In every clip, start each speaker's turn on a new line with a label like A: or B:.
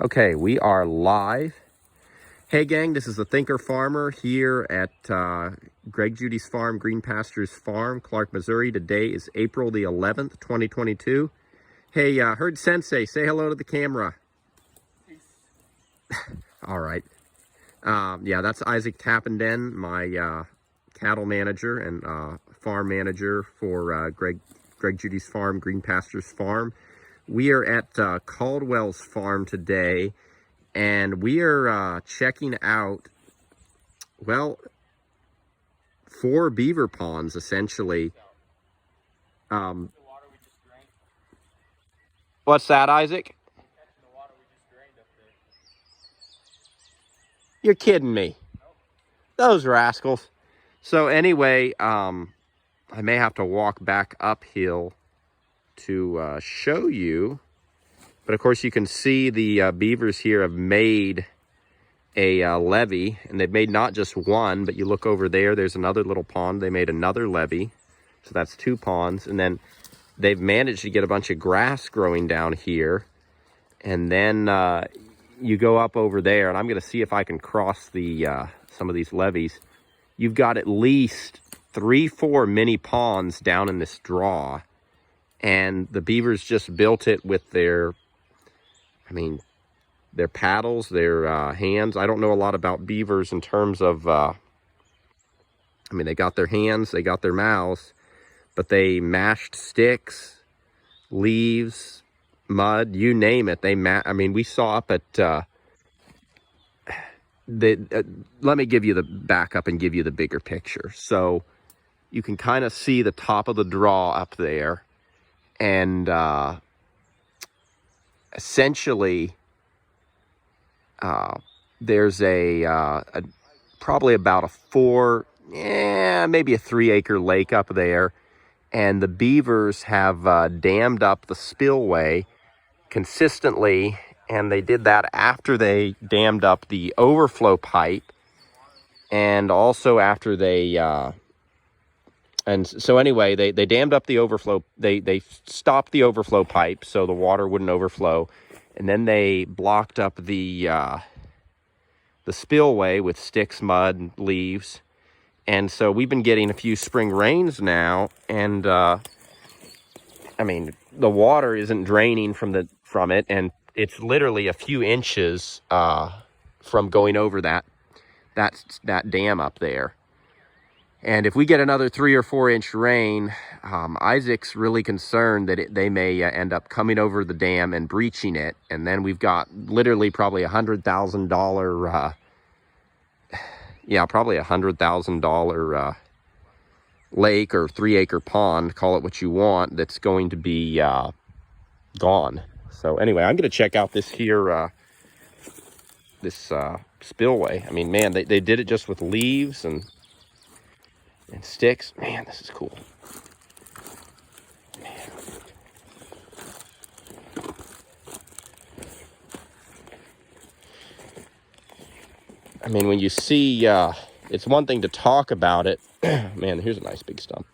A: Okay, we are live. Hey gang, this is the Thinker Farmer here at Greg Judy's farm, Green Pastures Farm, Clark, Missouri. Today is April the 11th, 2022. Hey, Herd Sensei, say hello to the camera. Peace. All right. Yeah, that's Isaac Tappenden, my cattle manager and farm manager for Greg Judy's farm, Green Pastures Farm. We are at Caldwell's farm today, and we are checking out, well, 4 beaver ponds, essentially. What's that, Isaac? You're kidding me. Those rascals. So anyway, I may have to walk back uphill to show you. But of course you can see the beavers here have made a levee, and they've made not just one, but you look over there, there's another little pond. They made another levee, so that's 2 ponds. And then they've managed to get a bunch of grass growing down here. And then you go up over there, and I'm going to see if I can cross the some of these levees. You've got at least 3-4 mini ponds down in this draw, and the beavers just built it with their, their paddles, their hands. I don't know a lot about beavers in terms of, they got their hands, they got their mouths, but they mashed sticks, leaves, mud, you name it. We saw up at, let me give you the back up and give you the bigger picture. So you can kind of see the top of the draw up there, and essentially there's probably about a 4, maybe a 3-acre lake up there, and the beavers have dammed up the spillway consistently, and they did that after they dammed up the overflow pipe, and also after they and so anyway, they dammed up the overflow. They stopped the overflow pipe so the water wouldn't overflow, and then they blocked up the spillway with sticks, mud, and leaves. And so we've been getting a few spring rains now, and the water isn't draining from it, and it's literally a few inches from going over that dam up there. And if we get another 3 or 4 inch rain, Isaac's really concerned that they may end up coming over the dam and breaching it. And then we've got literally probably $100,000, probably $100,000 lake or 3-acre pond, call it what you want, that's going to be gone. So anyway, I'm going to check out this here, this spillway. Man, they did it just with leaves and sticks. Man, this is cool. When you see, it's one thing to talk about it. Man, here's a nice big stump.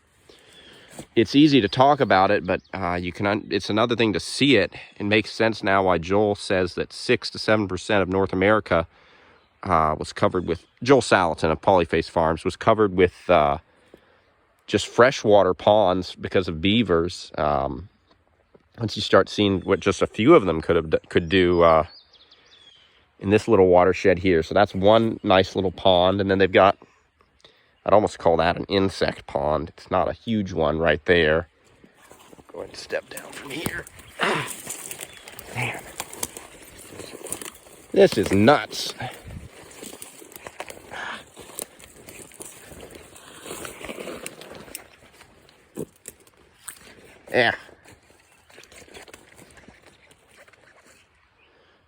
A: It's easy to talk about it, but it's another thing to see it. It makes sense now why Joel says that 6 to 7% of North America was covered with, Joel Salatin of Polyface Farms, was covered with just freshwater ponds because of beavers. Once you start seeing what just a few of them could do in this little watershed here. So that's one nice little pond, and then they've got, I'd almost call that an insect pond. It's not a huge one right there. I'm going to step down from here. Man, this is nuts. Yeah.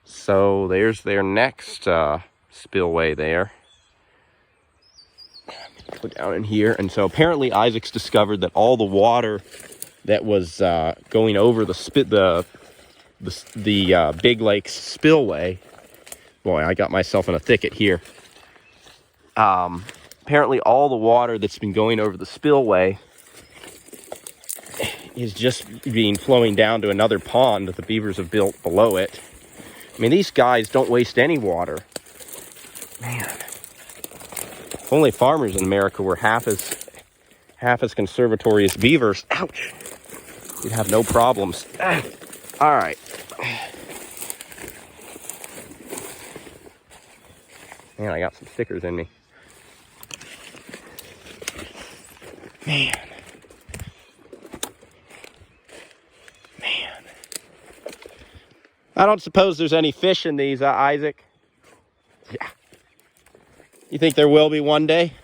A: So there's their next spillway there. Go down in here, and so apparently Isaac's discovered that all the water that was going over the Big Lakes spillway. Boy, I got myself in a thicket here. Apparently all the water that's been going over the spillway is just flowing down to another pond that the beavers have built below it. I mean, these guys don't waste any water. Man. If only farmers in America were half as conservatory as beavers. Ouch. You'd have no problems. All right. Man, I got some stickers in me. Man. I don't suppose there's any fish in these, Isaac? Yeah. You think there will be one day?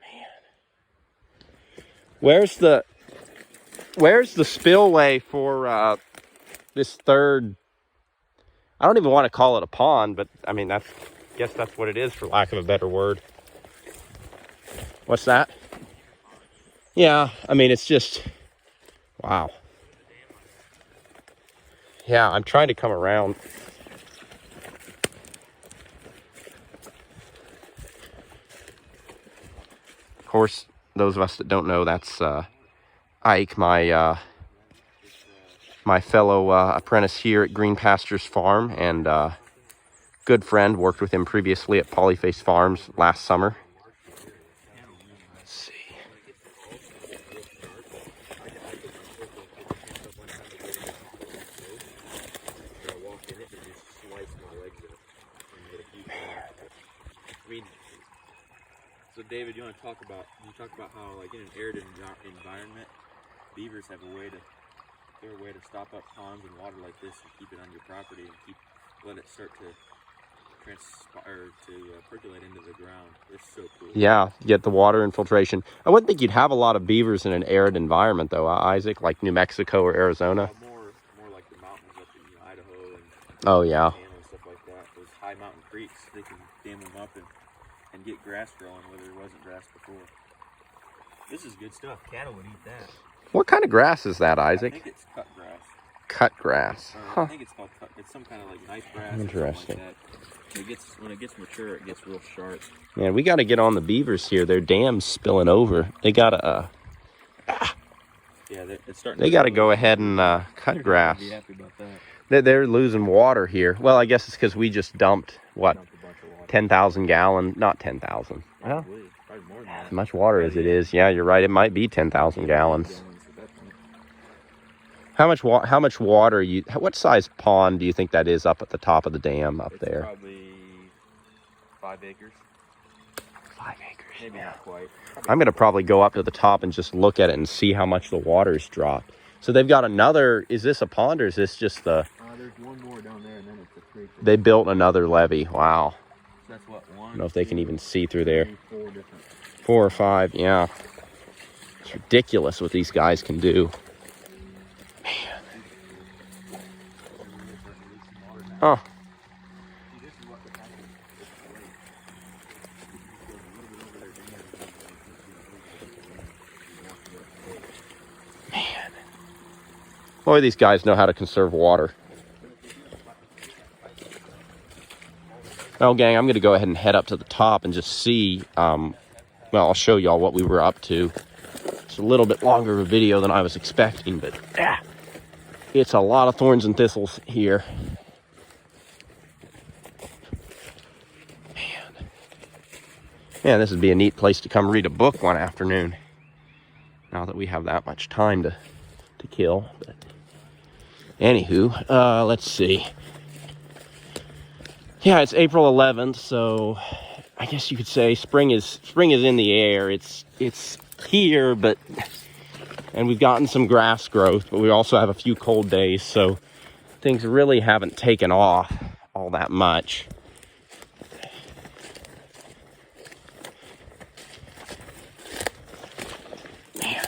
A: Man. Where's the spillway for this third? I don't even want to call it a pond, but I mean, I guess that's what it is, for lack of a better word. What's that? Yeah, I mean, it's just, wow. Yeah, I'm trying to come around. Of course, those of us that don't know, that's Ike, my fellow apprentice here at Green Pastures Farm, and good friend. Worked with him previously at Polyface Farms last summer. Let's see.
B: So David, you talk about how, like, in an arid environment, beavers have a way to stop up ponds and water like this and keep it on your property and let it start to transpire, to percolate into the ground. It's so cool.
A: Yeah, get the water infiltration. I wouldn't think you'd have a lot of beavers in an arid environment, though, Isaac, like New Mexico or Arizona.
B: More like the mountains up in Idaho and
A: oh yeah,
B: and stuff like that. Those high mountain creeks, they can dam them up and get grass growing where there wasn't grass before. This is good stuff. Cattle would eat that.
A: What kind of grass is that, Isaac?
B: I think it's cut grass.
A: Cut grass. Huh.
B: I think it's called cut. It's some kind of like knife grass.
A: Interesting.
B: Like that. When it gets mature, it gets real sharp.
A: Man, we got to get on the beavers here. Their dam's spilling over. They got to
B: yeah, it's starting.
A: They got to go ahead and cut grass.
B: Be happy about that.
A: They're losing water here. Well, I guess it's because we just dumped what, 10,000 gallon? Not 10,000. Well,
B: probably more than that.
A: as much water as it is. Yeah, you're right. It might be 10,000 gallons. How much water what size pond do you think that is up at the top of the dam up there?
B: Probably 5 acres.
A: 5 acres.
B: Maybe not quite.
A: I'm going to probably go up to the top and just look at it and see how much the water's dropped. So they've got another, is this a pond or is this just the...
B: There's one more down there and then it's a creek.
A: They built another levee. Wow.
B: So that's what, one?
A: I don't know if they can even see through there.
B: 4
A: 4 or 5, yeah. It's ridiculous what these guys can do. Man. Oh. Man. Boy, these guys know how to conserve water. Well, gang, I'm going to go ahead and head up to the top and just see, well, I'll show y'all what we were up to. It's a little bit longer of a video than I was expecting, but it's a lot of thorns and thistles here. Man, this would be a neat place to come read a book one afternoon. Now that we have that much time to kill. But anywho, let's see. Yeah, it's April 11th, so I guess you could say spring is in the air. It's here, and we've gotten some grass growth, but we also have a few cold days, so things really haven't taken off all that much. Man.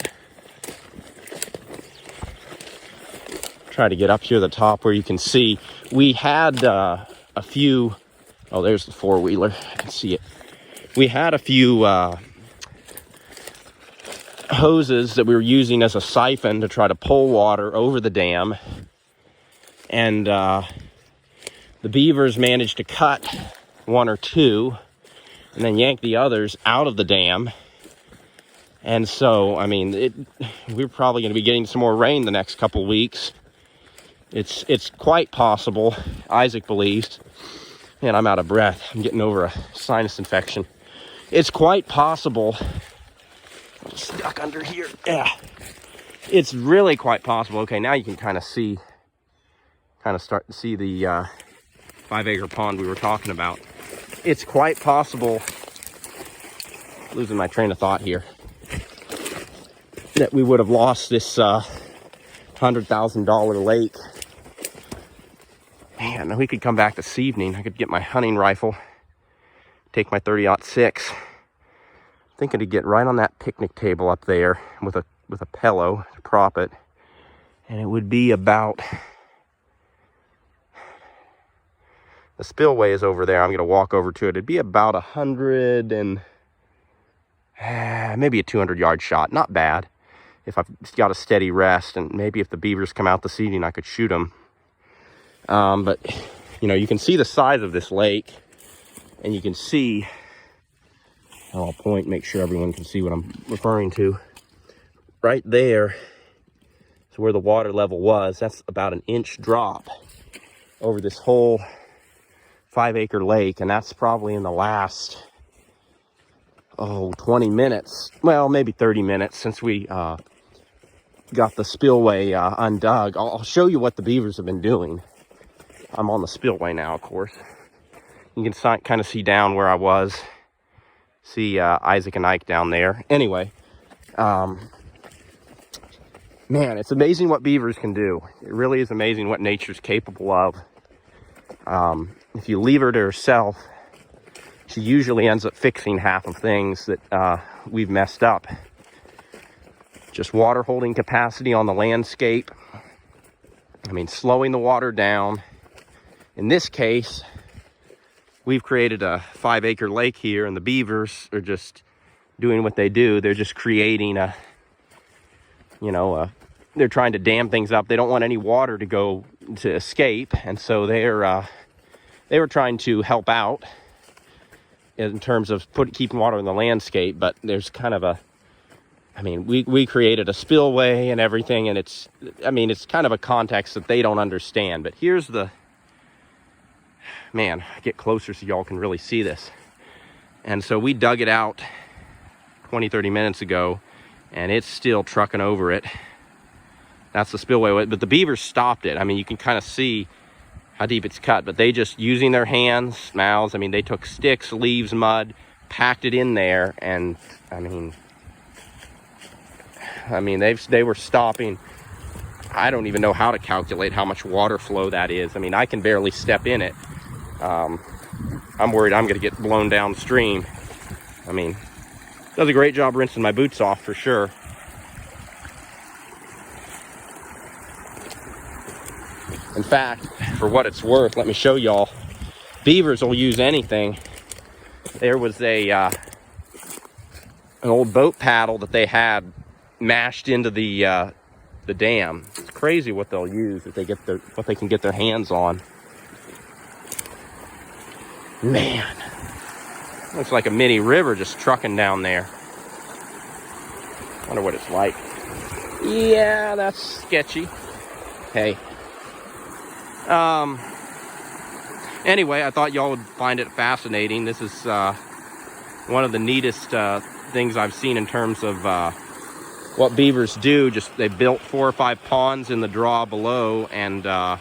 A: Try to get up here to the top where you can see we had a few, oh, there's the four-wheeler, I can see it. We had a few hoses that we were using as a siphon to try to pull water over the dam, and the beavers managed to cut 1 or 2 and then yank the others out of the dam. And so, I mean, we're probably going to be getting some more rain the next couple weeks, It's quite possible, Isaac believes, man, I'm out of breath. I'm getting over a sinus infection. It's quite possible, I'm stuck under here. Yeah. It's really quite possible. Okay, now you can kind of start to see the 5-acre pond we were talking about. It's quite possible, losing my train of thought here, that we would have lost this $100,000 lake. Man, we could come back this evening. I could get my hunting rifle, take my 30-06. Thinking to get right on that picnic table up there with a pillow to prop it, and it would be about, the spillway is over there. I'm going to walk over to it. It'd be about 100 and maybe a 200-yard shot. Not bad if I've got a steady rest, and maybe if the beavers come out this evening, I could shoot them. But you know, you can see the size of this lake, and you can see, I'll point, make sure everyone can see what I'm referring to. Right there is where the water level was. That's about an inch drop over this whole 5-acre lake, and that's probably in the last 20 minutes, well, maybe 30 minutes since we got the spillway undug. I'll show you what the beavers have been doing. I'm on the spillway now, of course. You can kind of see down where I was. See Isaac and Ike down there. Anyway, man, it's amazing what beavers can do. It really is amazing what nature's capable of. If you leave her to herself, she usually ends up fixing half of things that we've messed up. Just water holding capacity on the landscape. I mean, slowing the water down. In this case, we've created a 5-acre lake here, and the beavers are just doing what they do. They're just creating they're trying to dam things up. They don't want any water to escape, and so they were trying to help out in terms of keeping water in the landscape. But there's kind of we created a spillway and everything, and it's kind of a context that they don't understand. But here's man, get closer so y'all can really see this. And so we dug it out 20-30 minutes ago, and it's still trucking over it. That's the spillway, but the beavers stopped it. I mean, you can kind of see how deep it's cut, but they just, using their hands, mouths, they took sticks, leaves, mud, packed it in there, and they were stopping. I don't even know how to calculate how much water flow that is. I can barely step in it. I'm worried I'm going to get blown downstream. Does a great job rinsing my boots off for sure. In fact, for what it's worth, let me show y'all. Beavers will use anything. There was an old boat paddle that they had mashed into the dam. It's crazy what they'll use if they what they can get their hands on. Man, looks like a mini river just trucking down there. Wonder what it's like. Yeah, that's sketchy. Hey. Anyway, I thought y'all would find it fascinating. This is one of the neatest things I've seen in terms of what beavers do. They built 4 or 5 ponds in the draw below, and I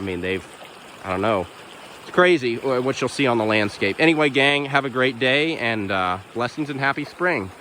A: don't know. It's crazy what you'll see on the landscape. Anyway, gang, have a great day, and blessings and happy spring.